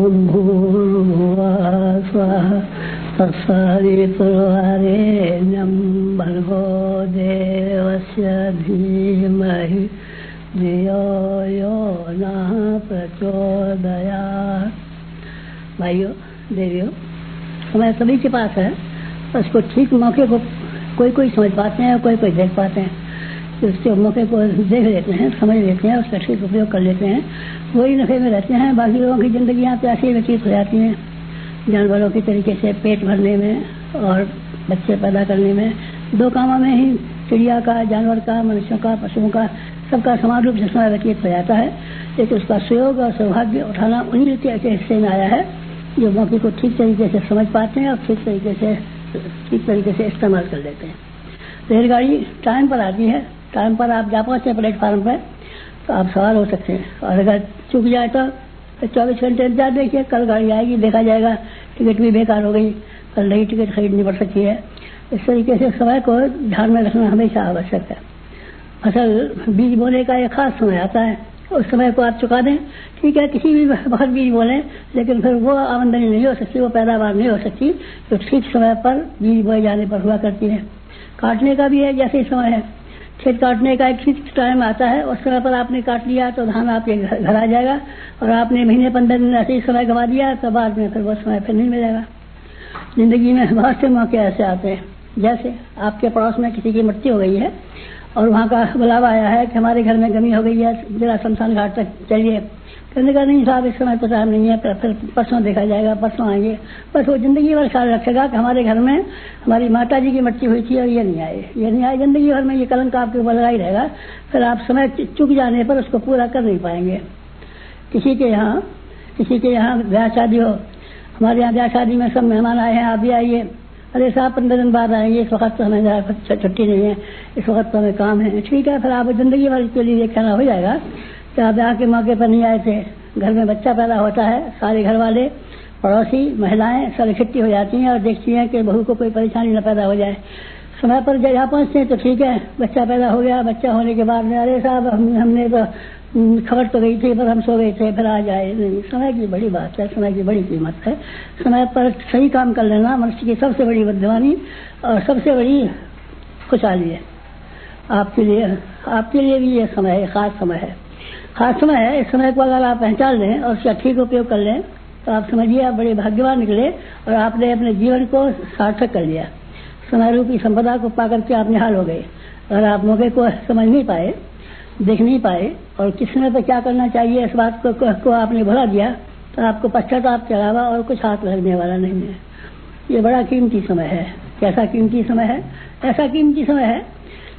ॐ भूर्भुवः स्वः तत्सवितुर्वरेण्यं भर्गो देवस्य धीमहि धियो यो नः प्रचोदयात्। भाइयों देवियों, समय सभी के पास है, उसको ठीक मौके को कोई कोई समझ पाते हैं और कोई कोई देख पाते हैं। उसके मौके को देख लेते हैं, समझ लेते हैं, उसका ठीक उपयोग कर लेते हैं, वही नशे में रहते हैं। बाकी लोगों की जिंदगियां तो ऐसी व्यतीत हो जाती हैं, जानवरों के तरीके से पेट भरने में और बच्चे पैदा करने में। दो कामों में ही चिड़िया का, जानवर का, मनुष्यों का, पशुओं का, सबका समान रूप से समय व्यतीत हो जाता है। लेकिन उसका सुयोग और सौभाग्य उठाना उन्हीं रीति ऐसे हिस्से में आया है जो मौके को ठीक तरीके से समझ पाते हैं और ठीक तरीके से इस्तेमाल कर लेते हैं। रेलगाड़ी टाइम पर आती है, टाइम पर आप जा पहुंचे प्लेटफार्म पर तो आप सवार हो सकते हैं, और अगर चूक जाए तो 24 घंटे इंतजार देखिए, कल गाड़ी आएगी, देखा जाएगा टिकट भी बेकार हो गई, कल नई टिकट खरीदनी पड़ सकती है। इस तरीके से समय को ध्यान में रखना हमेशा आवश्यक है। फसल बीज बोने का एक खास समय आता है, उस समय को आप चुका दें, ठीक है, किसी भी वक्त बीज बोलें, लेकिन फिर वो आमदनी नहीं हो सकती, वो पैदावार नहीं हो सकती जो ठीक समय पर बीज बोए जाने पर हुआ करती है। काटने का भी है जैसे ही समय है, खेत काटने का एक फिक्स टाइम आता है, उस समय पर आपने काट लिया तो धान आपके घर आ जाएगा, और आपने महीने 15 दिन ऐसे ही समय गंवा दिया तो बाद में फिर वो समय फिर नहीं मिलेगा। जिंदगी में बहुत से मौके ऐसे आते हैं, जैसे आपके पड़ोस में किसी की मृत्यु हो गई है और वहाँ का बुलावा आया है कि हमारे घर में गमी हो गई है, जरा शमशान घाट तक चलिए। कहने का नहीं साहब, इस समय तो टाइम नहीं है, फिर परसों देखा जाएगा, परसों आएंगे। बस वो जिंदगी भर ख्याल रखेगा कि हमारे घर में हमारी माता जी की मृत्यु हुई थी और ये नहीं आए। जिंदगी भर में ये कलंक आपके ऊपर लगा ही रहेगा। फिर आप समय चुक जाने पर उसको पूरा कर नहीं पाएंगे। किसी के यहाँ ब्याह शादी हो, हमारे यहाँ ब्याह शादी में सब मेहमान आए हैं, आप भी आइए। अरे साहब 15 दिन बाद आएंगे, इस वक्त तो हमें छुट्टी नहीं है, इस वक्त तो हमें काम है। ठीक है, फिर आप जिंदगी भर के लिए कहना हो जाएगा कि आप ब्याह के मौके पर नहीं आए थे। घर में बच्चा पैदा होता है, सारे घर वाले, पड़ोसी, महिलाएं सब इकट्ठी हो जाती हैं और देखती हैं कि बहू को कोई परेशानी न पैदा हो जाए। समय पर जब यहाँ पहुँचते हैं तो ठीक है, बच्चा पैदा हो गया, बच्चा होने के बाद में अरे साहब हमने तो खबर तो गई थी पर हम सो गए थे, फिर आ जाए नहीं। समय की बड़ी बात है, समय की बड़ी कीमत है। समय पर सही काम कर लेना मनुष्य की सबसे बड़ी बुद्धिमानी और सबसे बड़ी खुशहाली है। आपके लिए भी ये समय है, खास समय है। इस समय को अगर आप पहचान लें और उसका ठीक उपयोग कर लें तो आप समझिए आप बड़े भाग्यवान निकले और आपने अपने जीवन को सार्थक कर लिया। समय रूपी संपदा को पाकर के आप निहाल हो गए। अगर आप मौके को समझ नहीं पाए, देख नहीं पाए और किस समय पर क्या करना चाहिए इस बात को आपने भुला दिया तो आपको पश्चाताप के अलावा और कुछ हाथ लगने वाला नहीं है। ये बड़ा कीमती समय है। कैसा कीमती समय है? ऐसा कीमती समय है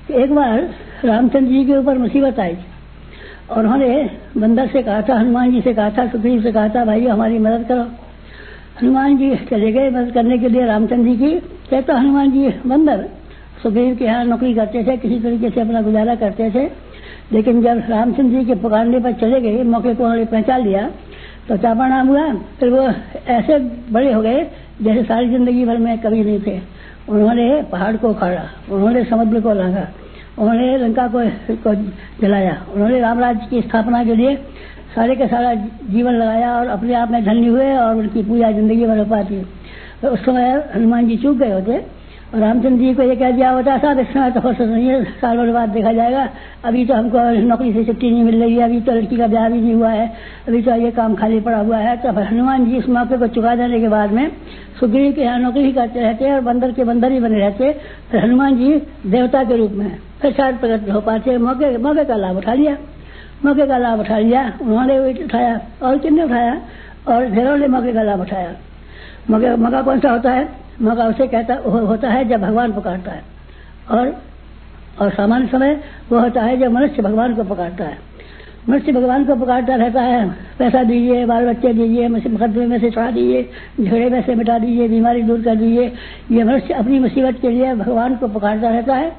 कि एक बार रामचंद्र जी के ऊपर मुसीबत आई और उन्होंने बंदर से कहा था, हनुमान जी से कहा था, सुग्रीव से कहा था, भाई हमारी मदद करो। हनुमान जी चले गए मदद करने के लिए रामचंद्र जी की। कहता हनुमान जी बंदर सुग्रीव के यहाँ नौकरी करते थे, किसी तरीके से अपना गुजारा करते थे, लेकिन जब रामचंद्र जी के पुकारने पर चले गए, मौके को उन्होंने पहचान लिया तो क्या परिणाम हुआ? फिर वो ऐसे बड़े हो गए जैसे सारी जिंदगी भर में कभी नहीं थे। उन्होंने पहाड़ को उखाड़ा, उन्होंने समुद्र को लांघा, उन्होंने लंका को जलाया, उन्होंने राम राज्य की स्थापना के लिए सारे का सारा जीवन लगाया और अपने आप में धन्य हुए और उनकी पूजा जिंदगी भर हो पाती। तो उस समय हनुमान जी चूक गए होते और रामचंद्र जी को ये कह दिया होता साहब इस समय तो फुर्सत नहीं है, साल भर बाद देखा जाएगा, अभी तो हमको नौकरी से छुट्टी नहीं मिल रही है, अभी तो लड़की का ब्याह भी नहीं हुआ है, अभी तो ये काम खाली पड़ा हुआ है। तो हनुमान जी इस मौके को चुका देने के बाद में सुग्रीव के यहाँ नौकरी ही करते रहते और बंदर के बंदर ही बने रहते। फिर हनुमान जी देवता के रूप में फिर शायद प्रकट हो पाते। मौके का लाभ उठा लिया, उन्होंने उठाया और किसने उठाया और ढेरों ने मौके का लाभ उठाया। मौका कौन सा होता है? मौका उसे होता है जब भगवान पुकारता है और सामान्य समय वो होता है जब मनुष्य भगवान को पुकारता है। मनुष्य भगवान को पुकारता रहता है, पैसा दीजिए, बाल बच्चे दीजिए, मुकदमे में से छुड़ा दीजिए, झगड़े में से मिटा दीजिए, बीमारी दूर कर दीजिए। ये मनुष्य अपनी मुसीबत के लिए भगवान को पुकारता रहता है।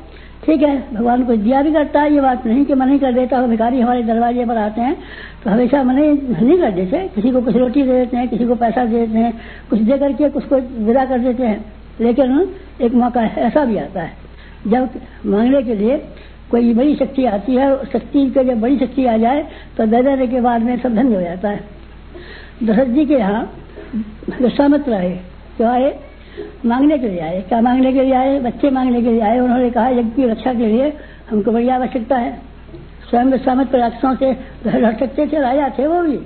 ठीक है, भगवान को दिया भी करता है, ये बात नहीं कि मना ही कर देता हो। भिखारी हमारे दरवाजे पर आते हैं तो हमेशा मना नहीं कर देते, किसी को कुछ रोटी दे देते हैं, किसी को पैसा दे देते हैं, कुछ दे करके कुछ को विदा कर देते हैं। लेकिन एक मौका ऐसा भी आता है जब मांगने के लिए कोई बड़ी शक्ति आती है, शक्ति के जब बड़ी शक्ति आ जाए तो दे देने के बाद में सब धन्य हो जाता है। दशरथ जी के यहाँ विश्वामित्र आए, क्यों आए? मांगने के लिए आए। क्या मांगने के लिए आए? बच्चे मांगने के लिए आए। उन्होंने कहा यज्ञ की रक्षा के लिए हमको बड़ी आवश्यकता है। स्वयं विश्वामित्र राक्षसों से लड़ सकते थे, राजा थे, वो भी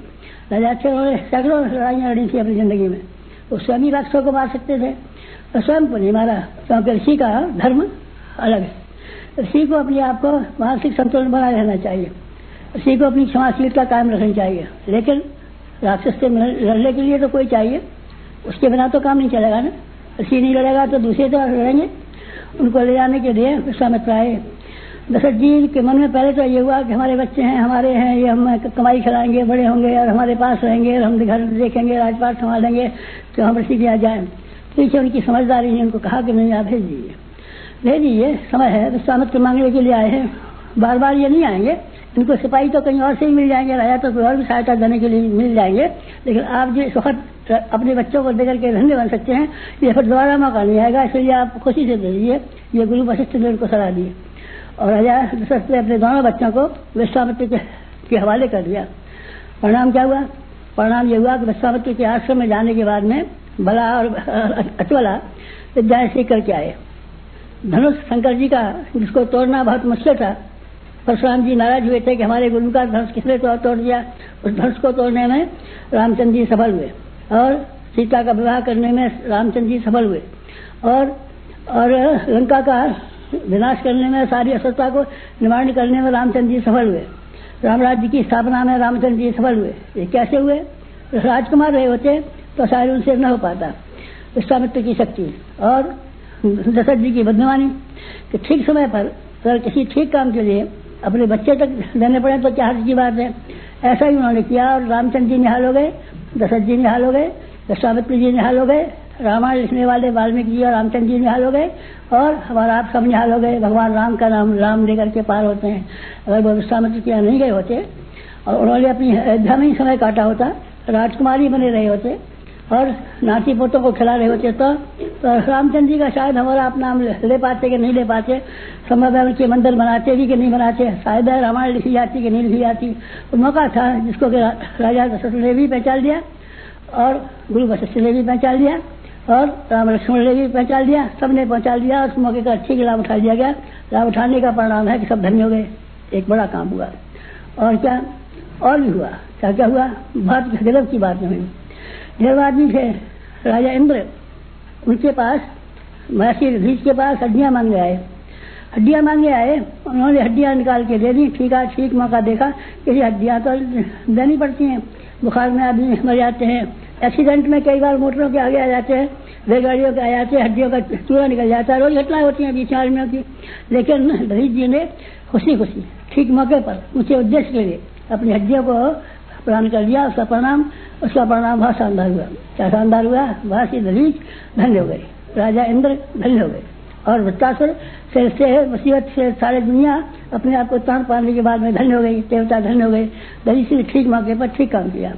राजा थे, उन्होंने सैकड़ों लड़ाइयाँ लड़ी थी अपनी जिंदगी में। वो स्वयं ही राक्षसों को मार सकते थे और स्वयं को नहीं मारा, क्योंकि ऋषि का धर्म अलग है। ऋषि को अपने आप को मानसिक संतुलन बनाए रहना चाहिए, ऋषि को अपनी क्षमाशीलता कायम रखनी चाहिए। लेकिन राक्षस से लड़ने के लिए तो कोई चाहिए, उसके बिना तो काम नहीं चलेगा ना। ऋषि नहीं लड़ेगा तो दूसरे तो लड़ेंगे। उनको ले जाने के लिए विश्वामित्र आए। दशरथ जी के मन में पहले तो ये हुआ कि हमारे बच्चे हैं, हमारे हैं, ये हम कमाई खिलाएंगे, बड़े होंगे और हमारे पास रहेंगे और हम घर देखेंगे, राजपाट संभालेंगे, तो हम ऋषि के यहाँ जाए। ठीक है, उनकी समझदारी ने उनको कहा कि नहीं, आप भेज दीजिए, समय है। विश्वामित्र मांगने के लिए आए हैं, बार बार ये नहीं आएंगे। इनको सिपाही तो कहीं और से ही मिल जाएंगे, राजा तो कोई और भी सहायता देने के लिए मिल जाएंगे, लेकिन आप जिस वक्त अपने बच्चों को देकर के धन्य बन सकते हैं, ये फिर दोबारा मौका नहीं आएगा, इसलिए आप खुशी से दे दीजिए। ये गुरु वशिष्ठ ने उनको सलाह दी और राजा दशरथ ने अपने दोनों बच्चों को विश्वामित्र के हवाले कर दिया। परिणाम क्या हुआ? परिणाम ये हुआ कि विश्वामित्र के आश्रम में जाने के बाद में बला और अचवला विद्याएं सीख करके आए। धनुष शंकर जी का, जिसको तोड़ना बहुत मुश्किल था, परशुराम जी नाराज हुए थे कि हमारे गुरु का धनुष किसने तोड़ दिया। उस धनुष को तोड़ने में रामचंद्र जी सफल हुए और सीता का विवाह करने में रामचंद्र जी सफल हुए और लंका का विनाश करने में, सारी असुरता को निवारण करने में रामचंद्र जी सफल हुए। राम राज्य की स्थापना में रामचंद्र जी सफल हुए। ये कैसे हुए? राजकुमार रहे होते तो शायद उनसे न हो पाता। विश्वामित्र की शक्ति और दशरथ जी की बुद्धिमानी कि ठीक समय पर अगर किसी ठीक काम के लिए अपने बच्चे तक देने पड़े तो क्या हर्ज की बात है। ऐसा ही उन्होंने किया और रामचंद्र जी निहाल हो गए, दशरथ जी निहाल हो गए, विश्वामित्र जी निहाल हो गए, रामायण लिखने वाले वाल्मीकि जी और रामचंद्र जी निहाल हो गए और हमारा आप सब निहाल हो गए। भगवान राम का नाम राम लेकर के पार होते हैं। अगर वो विश्वामित्र के यहाँ नहीं गए होते और उन्होंने अपनी अयोध्या में ही समय काटा होता, राजकुमारी बने रहे होते और नाती पोतों को खिला रहे होते तो रामचंद्र जी का शायद हमारा आप नाम ले पाते कि नहीं ले पाते। संभव है उनके मंदिर बनाते भी कि नहीं बनाते, शायद रामायण लिखी जाती कि नहीं लिखी जाती। तो मौका था जिसको कि राजा दशरथ ने भी पहचान लिया और गुरु वशिष्ठ ने भी पहचान लिया और राम लक्ष्मण ने भी पहचान लिया, सबने पहुंचा दिया। उस मौके का ठीक लाभ उठा लिया गया। लाभ उठाने का परिणाम है कि सब धन्य हो गए। एक बड़ा काम हुआ। और क्या और भी हुआ? क्या क्या हुआ? बहुत गजब की बात हुई। ढेर आदमी थे, राजा इंद्र, उनके पास महर्षि ऋषि के पास हड्डियां मांगे आए। उन्होंने हड्डियां निकाल के दे दी। ठीक मौका देखा कि हड्डियां तो देनी पड़ती हैं, बुखार में आदमी मर जाते हैं, एक्सीडेंट में कई बार मोटरों के आगे आ जाते हैं, रेलगाड़ियों के आ जाते हैं, हड्डियों का चूरा निकल जाता है, रोज घटनाएं होती हैं बीच आदमियों की। लेकिन ऋषि जी ने खुशी ठीक मौके पर ऊंचे उद्देश्य के लिए अपनी हड्डियों को प्रदान कर दिया। उसका परिणाम बहुत शानदार हुआ। क्या शानदार हुआ? महर्षि ऋषि धन्य हो गए, राजा इंद्र धन्य हो गए और वृत्तासुर से मुसीबत से सारी दुनिया अपने आप को तान पाने के बाद में धन्य हो गई, देवता धन्य हो गए। ऋषि ने ठीक मौके पर ठीक काम किया।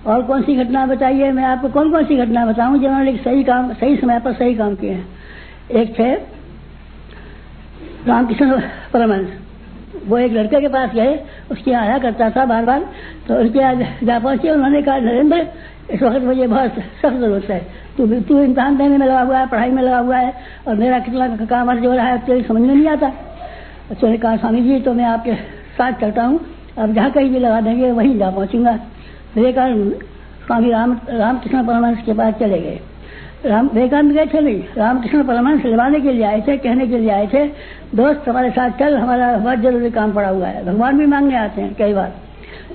और कौन सी घटना बताइए? मैं आपको कौन सी घटना बताऊं जिन्होंने सही समय पर सही काम किए हैं। एक थे रामकृष्ण परमहंस। वो एक लड़के के पास गए, उसके यहाँ आया करता था बार बार, तो उनके यहाँ जा पहुंचे। उन्होंने कहा, नरेंद्र, इस वक्त मुझे बहुत सख्त जरूरत है, तू इम्तिहान देने में लगा हुआ है, पढ़ाई में लगा हुआ है और मेरा कितना काम अर्ज हो रहा है तेरी समझ में नहीं आता। तो ने कहा, स्वामी जी तो मैं आपके साथ चलता हूँ, आप जहाँ कहीं भी लगा देंगे वहीं जा पहुँचूंगा। विवेकानंद स्वामी रामकृष्ण परमहंस के पास चले गए। विवेकानंद गए थे नहीं, रामकृष्ण परमहंस लिवाने के लिए आए थे, कहने के लिए आए थे, दोस्त हमारे साथ चल, हमारा बहुत जरूरी काम पड़ा हुआ है। भगवान भी मांगने आते हैं कई बार।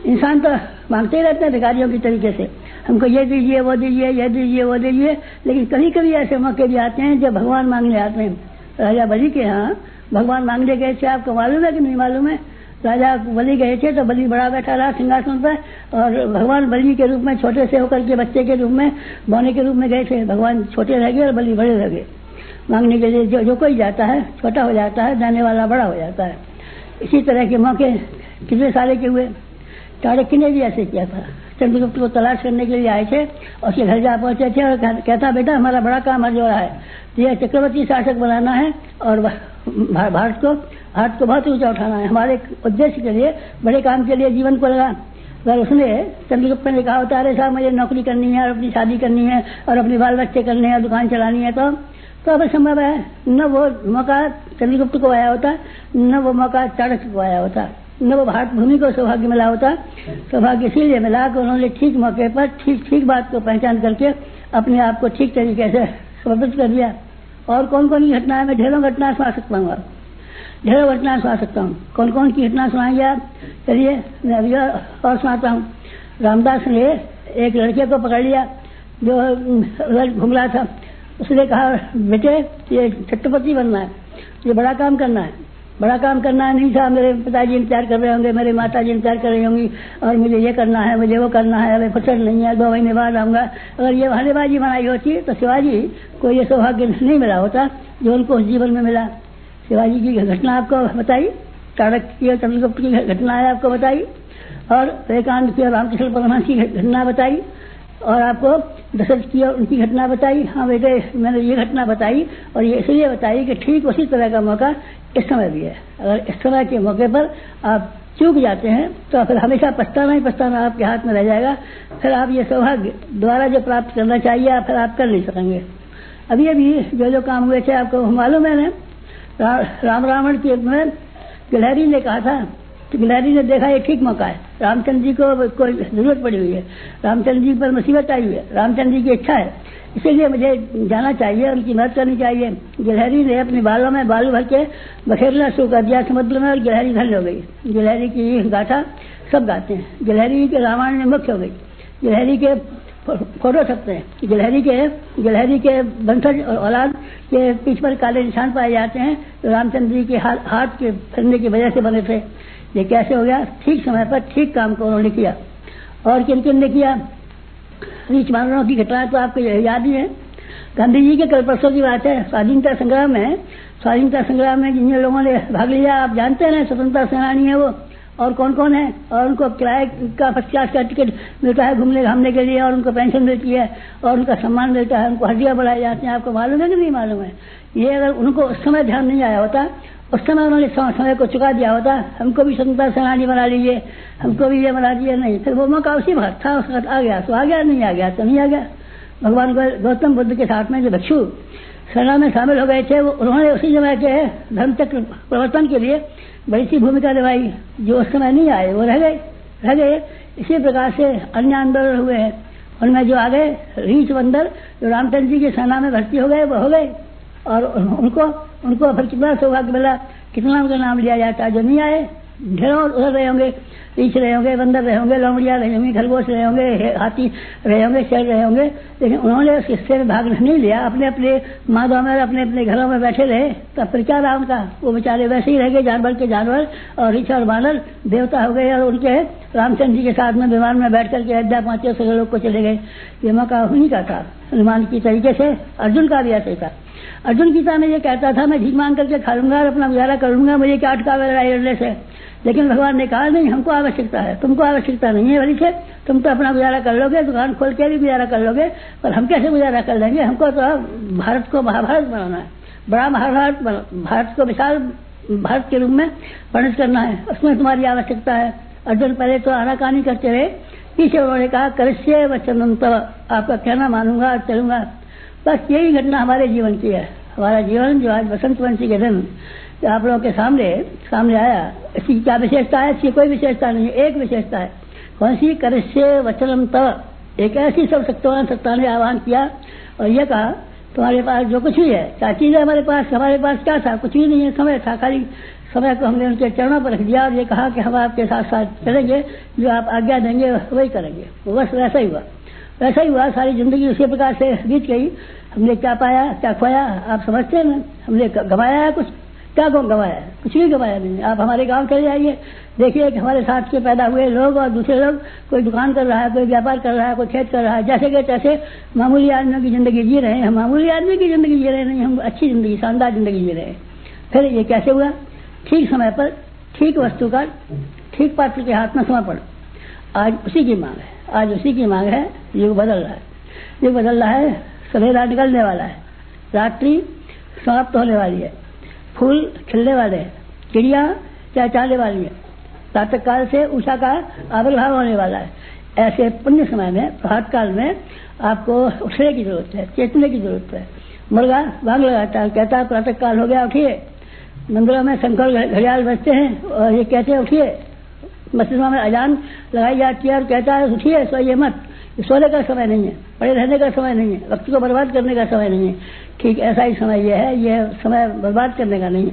इंसान तो मांगते ही रहते हैं भिखारियों की तरीके से, हमको ये दीजिए, वो दीजिए, ये दीजिए, वो दीजिए। लेकिन कभी कभी ऐसे मौके भी आते हैं जब भगवान मांगने आते हैं। राजा बलि के यहाँ भगवान मांगने गए थे, आपको मालूम है कि नहीं मालूम है? राजा बलि गए थे तो बलि बड़ा बैठा रहा सिंहासन पर और भगवान बलि के रूप में, छोटे से होकर के बच्चे के रूप में, बौने के रूप में गए थे। भगवान छोटे रह गए और बलि बड़े रह गए। मांगने के लिए जो कोई जाता है छोटा हो जाता है, देने वाला बड़ा हो जाता है। इसी तरह के मौके कितने सारे के हुए। चाणक्य ने भी ऐसे किया था। चंद्रगुप्त को तलाश करने के लिए आए थे और उसके घर जा पहुंचे थे और कहता, बेटा हमारा बड़ा काम अर्ज हो रहा है, यह चक्रवर्ती शासक बनाना है और भारत को बहुत ऊंचा उठाना है। हमारे उद्देश्य के लिए, बड़े काम के लिए जीवन को लगा। अगर उसने चंद्रगुप्त ने कहा होता अरे साहब मुझे नौकरी करनी है और अपनी शादी करनी है और अपने बाल बच्चे करने हैं, दुकान चलानी है, तो अब संभव है। न वो मौका चंद्रगुप्त को आया होता, न वो मौका चाणक्य को आया होता, न वो भारत भूमि को सौभाग्य मिला होता। सौभाग्य इसीलिए मिला कि उन्होंने ठीक मौके पर ठीक बात को पहचान करके अपने आप को ठीक तरीके से समर्पित कर दिया। और कौन कौन की घटना है, मैं ढेरों घटना सुना सकता हूँ, ढेरों घटना सुना सकता हूँ। कौन कौन की घटना सुनाएंगे आप? चलिए मैं अभी और सुनाता हूँ। रामदास ने एक लड़के को पकड़ लिया जो घूम रहा था। उसने कहा बेटे ये छत्रपति बनना है, ये बड़ा काम करना है, बड़ा काम करना है। नहीं था, मेरे पिताजी इंतजार कर रहे होंगे, मेरी माता जी इंतजार कर रही होंगी और मुझे ये करना है, मुझे वो करना है, अभी फुर्सत नहीं है, 2 महीने बाद आऊंगा। अगर ये बहानेबाजी बनाई होती तो शिवाजी को ये सौभाग्य नहीं मिला होता जो उनको उस जीवन में मिला। शिवाजी की घटना आपको बताई, चाणक्य की चंद्रगुप्त की घटना है आपको बताई, और विवेकानंद की रामकृष्ण परमहंस की घटना बताई, और आपको दशरथ की और उनकी घटना बताई। हाँ बेटे मैंने ये घटना बताई और ये इसलिए बताई कि ठीक उसी तरह का मौका इस समय भी है। अगर इस तरह के मौके पर आप चूक जाते हैं तो फिर हमेशा पछताना ही पछताना आपके हाथ में रह जाएगा। फिर आप ये सौभाग्य द्वारा जो प्राप्त करना चाहिए फिर आप कर नहीं सकेंगे। अभी अभी जो काम हुए थे आपको मालूम है ना, राम रावण के में गिलहरी ने कहा था, तो गिलहरी ने देखा ये ठीक मौका है, रामचंद्र जी को कोई जरूरत पड़ी हुई है, रामचंद्र जी पर मुसीबत आई हुई है, रामचंद्र जी की इच्छा है, इसीलिए मुझे जाना चाहिए, उनकी मदद करनी चाहिए। गिलहरी ने अपने बालों में बालू भर के बखेरना शुरू कर दिया समुद्र में और गिलहरी धन्य हो गई। गिलहरी की गाथा सब गाते हैं, गिलहरी के रामायण में मुख्य हो गई। गिलहरी के फोटो छपते हैं, गिलहरी के वंशज और औलाद के पीठ पर काले निशान पाए जाते हैं, तो रामचंद्र जी के हाथ के फिरने की वजह से बने थे। ये कैसे हो गया? ठीक समय पर ठीक काम को उन्होंने किया। और किन किन ने किया? रीछ मानवों की घटना तो आपको याद ही है। गांधी जी के कल परसों की बात है, स्वाधीनता संग्राम में जिन लोगों ने भाग लिया आप जानते हैं, स्वतंत्रता सेनानी है वो, और कौन कौन है, और उनको किराए का 50 क्लास का टिकट मिलता है घूमने घामने के लिए, और उनको पेंशन मिलती है और उनका सम्मान मिलता है, उनको हड्डियां बढ़ाई जाती हैं। आपको मालूम है कि नहीं मालूम है? ये अगर उनको उस समय ध्यान नहीं आया होता, उस समय उन्होंने समय को चुका दिया होता, हमको भी स्वतंत्रता सेनानी बना लीजिए, हमको भी ये बना दिए, नहीं, फिर वो मौका उसी वक्त था, उस वक्त आ गया तो आ गया, नहीं आ गया तो नहीं आ गया। भगवान गौतम बुद्ध के साथ में जो भिक्षु सेना में शामिल हो गए थे, वो उन्होंने उसी समय के धर्म चक्र प्रवर्तन के लिए बड़ी सी भूमिका निभाई। जो उस समय नहीं आए वो रह गए। इसी प्रकार से अन्य आंदोलन हुए हैं, उनमें जो आ गए रीछ बंदर जो रामचंद्र जी की सेना में भर्ती हो गए वो हो गए, और उनको फिर कितना सौभाग्य मिला, कितना उनका नाम लिया जाता है। जो नहीं आए ढेरों उधर रहे होंगे, रीछ रहे होंगे, बंदर रहे होंगे, लोमड़िया रहे होंगी, खरगोश रहे होंगे, हाथी रहे होंगे, शेर रहे होंगे, लेकिन उन्होंने उस हिस्से में भाग नहीं लिया, अपने अपने माधव में अपने अपने घरों में बैठे रहे। तब फिर क्या रहा उनका? वो बेचारे वैसे ही रह गए, जानवर के जानवर, और रीछ और बानर देवता हो गए, और उनके रामचंद्र जी के साथ में विमान में बैठ करके अयोध्या पहुंचे, सभी लोग को चले गए। ये मौका उन्हीं का था। हनुमान की तरीके से अर्जुन का भी ऐसे था। अर्जुन गीता में ये कहता था मैं भीख मांग करके खा लूंगा और अपना गुजारा कर लूंगा, मुझे क्या अटकावे लड़ाई लड़ने से। लेकिन भगवान ने कहा नहीं, हमको आवश्यकता है, तुमको आवश्यकता नहीं है बड़ी से, तुम तो अपना गुजारा कर लोगे, दुकान खोल के भी गुजारा कर लोगे, पर हम कैसे गुजारा कर लेंगे? हमको तो भारत को महाभारत बनाना है, बड़ा महाभारत, भारत को विशाल भारत के रूप में परिणत करना है, उसमें तुम्हारी आवश्यकता है। अर्जुन पहले तो आनाकानी करते रहे, पीछे उन्होंने कहा करस्य वचनम तव, आपका कहना मानूंगा और चलूंगा। बस यही घटना हमारे जीवन की है। हमारा जीवन जो आज बसंत पंचमी के दिन आप लोगों के सामने आया, इसकी क्या विशेषता है? इसकी कोई विशेषता नहीं है, एक विशेषता है। कौन सी? करस्य वचनम तव। एक ऐसी सब शक्तिवान सत्ता ने आह्वान किया और यह कहा तुम्हारे पास जो कुछ भी है, क्या चीज है हमारे पास क्या था? कुछ भी नहीं है, समय था, खाली समय को हमने उनके चरणों पर रख दिया और ये कहा कि हम आपके साथ साथ चलेंगे, जो आप आज्ञा देंगे वही करेंगे। बस वैसा ही हुआ। सारी जिंदगी उसी प्रकार से बीत गई। हमने क्या पाया, क्या खोया, आप समझते हैं ना? हमने गंवाया है कुछ? क्या गंवाया है? कुछ भी गंवाया नहीं। आप हमारे गांव चले जाइए, देखिए कि हमारे साथ के पैदा हुए लोग और दूसरे लोग, कोई दुकान कर रहा है, कोई व्यापार कर रहा है, कोई खेत कर रहा है, जैसे के तैसे मामूली आदमियों की जिंदगी जी रहे हैं। हम मामूली आदमी की जिंदगी जी रहे नहीं, हम अच्छी जिंदगी, शानदार जिंदगी जी रहे हैं। फिर ये कैसे हुआ? ठीक समय पर ठीक वस्तु का ठीक पात्र के हाथ में समर्पण। आज उसी की मांग है। युग बदल रहा है। सवेरा निकलने वाला है, रात्रि समाप्त होने वाली है, फूल खिलने वाले हैं, चिड़िया चहचहाने वाली है, प्रातः काल से उषा का आविर्भाव होने वाला है। ऐसे पुण्य समय में, प्रभात काल में आपको उठने की जरूरत है, चेतने की जरूरत है। मुर्गा भाग लगाता है, कहता है प्रातः काल हो गया, उठिए। मंदिरों में शंकर घड़ियाल बजते हैं और ये कहते हैं उठिए। मस्जिदों में अजान लगाई जाती है और कहता है उठिए, सोइए मत। सोने का समय नहीं है, पड़े रहने का समय नहीं है, वक्त को बर्बाद करने का समय नहीं है। ठीक ऐसा ही समय ये है, ये समय बर्बाद करने का नहीं है,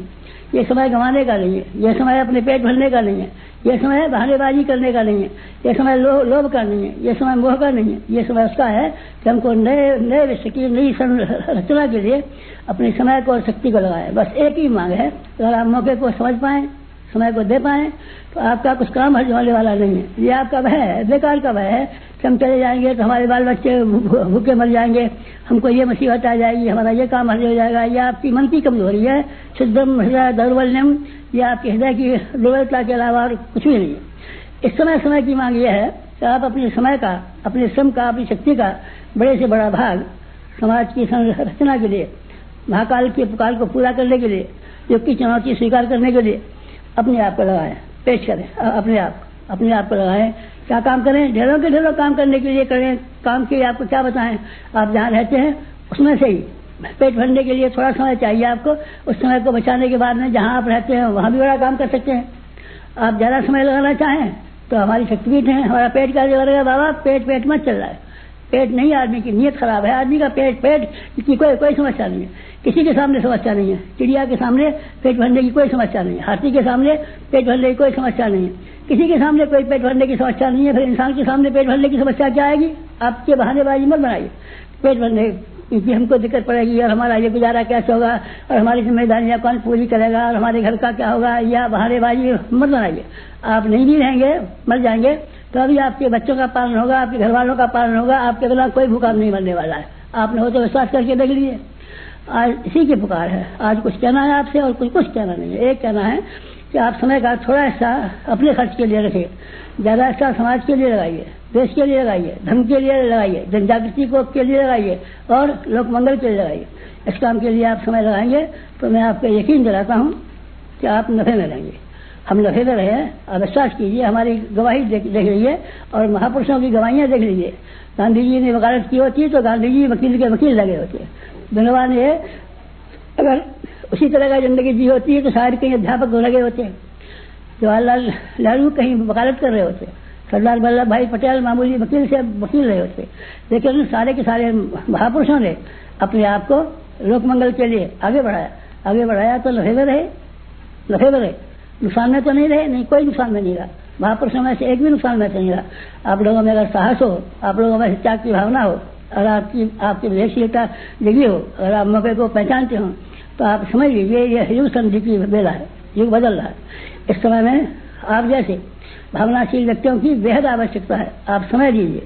ये समय गंवाने का नहीं है, ये समय अपने पेट भरने का नहीं है, ये समय बहानेबाजी करने का नहीं है, ये समय लोभ का नहीं है, ये समय मोह का नहीं है। ये समय उसका है कि हमको नए विश्व की नई रचना के लिए अपने समय को और शक्ति को लगाए। बस एक ही मांग है, अगर आप मौके को समझ पाए, समय को दे पाए, तो आपका कुछ काम हर्ज होने वाला नहीं है। ये आपका भय है, बेकार का भय है कि हम चले जाएंगे तो हमारे बाल बच्चे भूखे मर जाएंगे, हमको ये मुसीबत आ जाएगी, हमारा ये काम हर्ज हो जाएगा। ये आपकी मन की कमजोरी है, शुद्धम हृदय दौर्बल्यम। ये आपके हृदय की दुर्बलता के अलावा और कुछ भी नहीं है। इस समय की मांग ये है कि आप अपने समय का, अपने श्रम का, अपनी शक्ति का बड़े से बड़ा भाग समाज की संरचना के लिए, महाकाल के पुकार को पूरा करने के लिए, युग की चुनौती स्वीकार करने के लिए अपने आप को लगाएं, पेश करें। अपने आप को लगाएं। क्या काम करें? ढेरों के ढेरों काम करने के लिए करें। काम के आपको क्या बताएं? आप जहाँ रहते हैं उसमें से ही पेट भरने के लिए थोड़ा समय चाहिए आपको। उस समय को बचाने के बाद में जहाँ आप रहते हैं वहाँ भी बड़ा काम कर सकते हैं। आप ज्यादा समय लगाना चाहें तो हमारी शक्तिपीठ है, हमारा पेट का जो बाबा पेट मत चल रहा है। पेट नहीं, आदमी की नीयत खराब है। आदमी का पेट की कोई समस्या नहीं है, किसी के सामने समस्या नहीं है। चिड़िया के सामने पेट भरने की कोई समस्या नहीं है, हाथी के सामने पेट भरने की कोई समस्या नहीं है, किसी के सामने कोई पेट भरने की समस्या नहीं है। फिर इंसान के सामने पेट भरने की समस्या क्या आएगी? आपके बहानेबाजी मत बनाइए। पेट भरने क्योंकि हमको दिक्कत पड़ेगी और हमारा ये गुजारा कैसे होगा और हमारी जिम्मेदारियां कौन पूरी करेगा और हमारे घर का क्या होगा, या बहानेबाजी मत बनाइए। आप नहीं भी रहेंगे, मर जाएंगे तो अभी आपके बच्चों का पालन होगा, आपके घर वालों का पालन होगा, आपके बिना कोई भूखा नहीं मरने वाला है। आपने हो तो विश्वास करके देख लीजिए। आज इसी की पुकार है। आज कुछ कहना है आपसे और कुछ कहना नहीं है। एक कहना है कि आप समय का थोड़ा हिस्सा अपने खर्च के लिए रखिए, ज्यादा हिस्सा समाज के लिए लगाइए, देश के लिए लगाइए, धर्म के लिए लगाइए, जन जागृति को के लिए लगाइए और लोक मंगल के लिए लगाइए। इस काम के लिए आप समय लगाएंगे तो मैं आपको यकीन दिलाता हूँ कि आप नफे में रहेंगे। हम नफे में रहे, आप विश्वास कीजिए। हमारी गवाही देख लीजिए और महापुरुषों की गवाहियां देख लीजिए। गांधी जी ने वकालत की होती तो गांधी जी वकील के वकील लगे होते। विनोबा ने अगर उसी तरह का जिंदगी जी होती है तो शायद कहीं अध्यापक लगे होते। जवाहरलाल नेहरू कहीं वकालत कर रहे होते। सरदार वल्लभ भाई पटेल मामूली वकील से वकील रहे होते। लेकिन सारे के सारे महापुरुषों ने अपने आप को लोक मंगल के लिए आगे बढ़ाया तो नफे में रहे, नुकसान में तो नहीं रहे। नहीं, कोई नुकसान में नहीं रहा। महापुरुषों में से एक भी नुकसान में से नहीं रहा। आप लोगों में अगर साहस हो, आप लोगों में त्याग की भावना हो और आपकी विवेकशीलता जगी हो, अगर आप मौके को पहचानते हो तो आप समझ लीजिए ये युग संधि की बेला है, युग बदल रहा है। इस समय में आप जैसे भावनाशील व्यक्तियों की बेहद आवश्यकता है। आप समय दीजिए,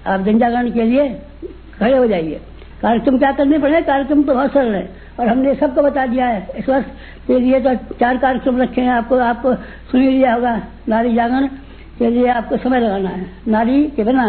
आप जन जागरण के लिए खड़े हो जाइए। कार्यक्रम क्या करने पड़े? कार्यक्रम तो बहुत सरल है और हमने सबको बता दिया है। इस वर्ष के लिए तो 4 कार्यक्रम रखे हैं। आपको सुन लिया होगा। नारी जागरण के लिए आपको समय लगाना है। नारी के बिना,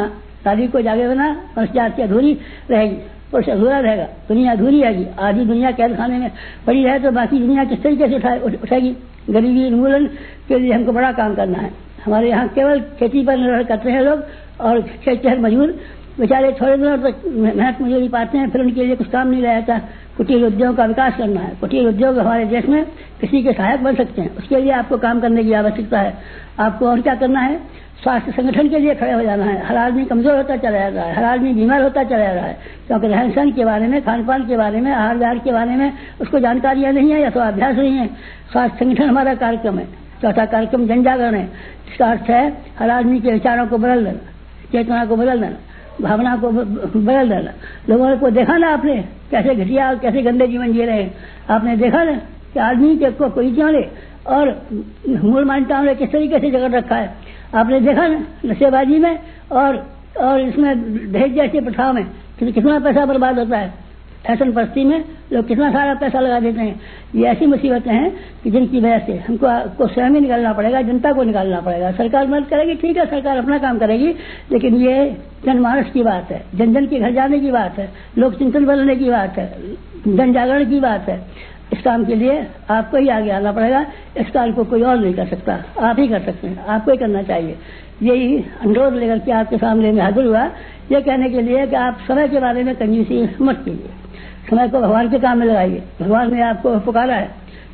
नारी को जागे बिना मनुष्य जाति अधूरी रहेगी, पुरुष अधूरा रहेगा, दुनिया अधूरी रहेगी। आधी दुनिया कैद खाने में पड़ी रहे तो बाकी दुनिया किस तरीके से उठेगी? गरीबी उन्मूलन के लिए हमको बड़ा काम करना है। हमारे यहाँ केवल खेती पर निर्भर करते हैं लोग और खेत मजदूर बेचारे थोड़े दिनों तक मेहनत मजदूरी पाते हैं, फिर उनके लिए कुछ काम नहीं रहता। कुटीर उद्योग का विकास करना है। कुटीर उद्योग हमारे देश में किसी के सहायक बन सकते हैं। उसके लिए आपको काम करने की आवश्यकता है। आपको और क्या करना है? स्वास्थ्य संगठन के लिए खड़े हो जाना है। हर आदमी कमजोर होता चला जा रहा है, हर आदमी बीमार होता चला जा रहा है, क्योंकि रहन सहन के बारे में, खान पान के बारे में, आहार विहार के बारे में उसको जानकारियां नहीं है या तो अभ्यास नहीं है। स्वास्थ्य संगठन हमारा कार्यक्रम है। चौथा कार्यक्रम जन जागरण है। इसका अर्थ है हर आदमी के विचारों को बदल देना, चेतना को बदल देना, भावना को बदल देना। लोगों को देखा ना आपने कैसे घटिया और कैसे गंदे जीवन जी रहे हैं। आपने देखा ना कि आदमी के को कोई ले और मूल मान्यताओं ने किस तरीके से जगड़ रखा है। आपने देखा ना नशेबाजी में और इसमें दहेज जैसी प्रथाओं में कितना पैसा बर्बाद होता है। फैशन परस्ती में लोग कितना सारा पैसा लगा देते हैं। ये ऐसी मुसीबतें हैं कि जिनकी वजह से हमको स्वयं ही निकालना पड़ेगा, जनता को निकालना पड़ेगा। सरकार मदद करेगी, ठीक है, सरकार अपना काम करेगी, लेकिन ये जनमानस की बात है, जन जन के घर जाने की बात है, लोक चिंतन बदलने की बात है, जन जागरण की बात है। इस काम के लिए आपको ही आगे आना पड़ेगा। इस काम को कोई और नहीं कर सकता, आप ही कर सकते हैं, आपको ही करना चाहिए। यही अनुरोध लेकर के आपके सामने में हाजिर हुआ, ये कहने के लिए कि आप समय के बारे में कंजूसी मत कीजिए, समय को भगवान के काम में लगाइए। भगवान ने आपको पुकारा है,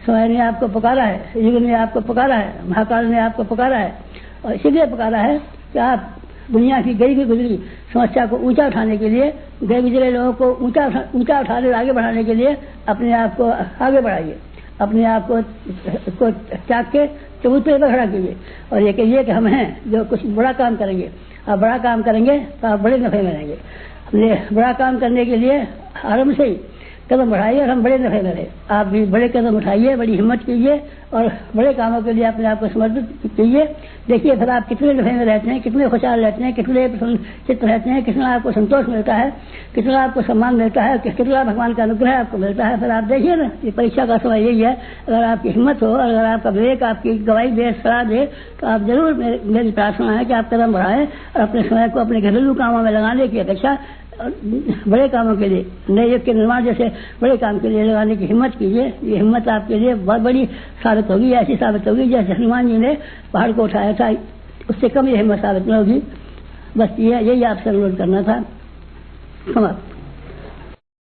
समय ने आपको पुकारा है, युग ने आपको पुकारा है, महाकाल ने आपको पुकारा है, और इसीलिए पुकारा है कि आप दुनिया की गई गुजरी समस्या को ऊंचा उठाने के लिए, गए गुजरे लोगों को ऊंचा उठाने आगे बढ़ाने के लिए अपने आप को आगे बढ़ाइए, अपने आप को त्याग के चबूतरे पर खड़ा कीजिए और ये कहिए कि हम हैं जो कुछ बड़ा काम करेंगे। आप बड़ा काम करेंगे तो आप बड़े नफे में रहेंगे। बड़ा काम करने के लिए आरंभ से ही कदम बढ़ाइए और हम बड़े नफे में रहे। आप भी बड़े कदम उठाइए, बड़ी हिम्मत कीजिए और बड़े कामों के लिए अपने आप को समर्पित कीजिए। देखिए फिर आप कितने नफे में रहते हैं, कितने खुशहाल रहते हैं, कितने चित्त रहते हैं, कितना आपको संतोष मिलता है, कितना आपको सम्मान मिलता है, कितना भगवान का अनुग्रह आपको मिलता है। फिर आप देखिए ना, ये परीक्षा का समय यही है। अगर आपकी हिम्मत हो, अगर आपका विवेक आपकी गवाही दे, सलाह दे, तो आप जरूर, मेरी प्रार्थना है कि आप कदम बढ़ाएं और अपने समय को अपने घरेलू कामों में लगाने की अपेक्षा बड़े कामों के लिए, नए युग के निर्माण जैसे बड़े काम के लिए लगाने की हिम्मत कीजिए। ये हिम्मत आपके लिए बहुत बड़ी साबित होगी, ऐसी साबित होगी जैसे हनुमान जी ने पहाड़ को उठाया था, उससे कम ये हिम्मत साबित न होगी। बस यही आपसे अनुरोध करना था। समाप्त।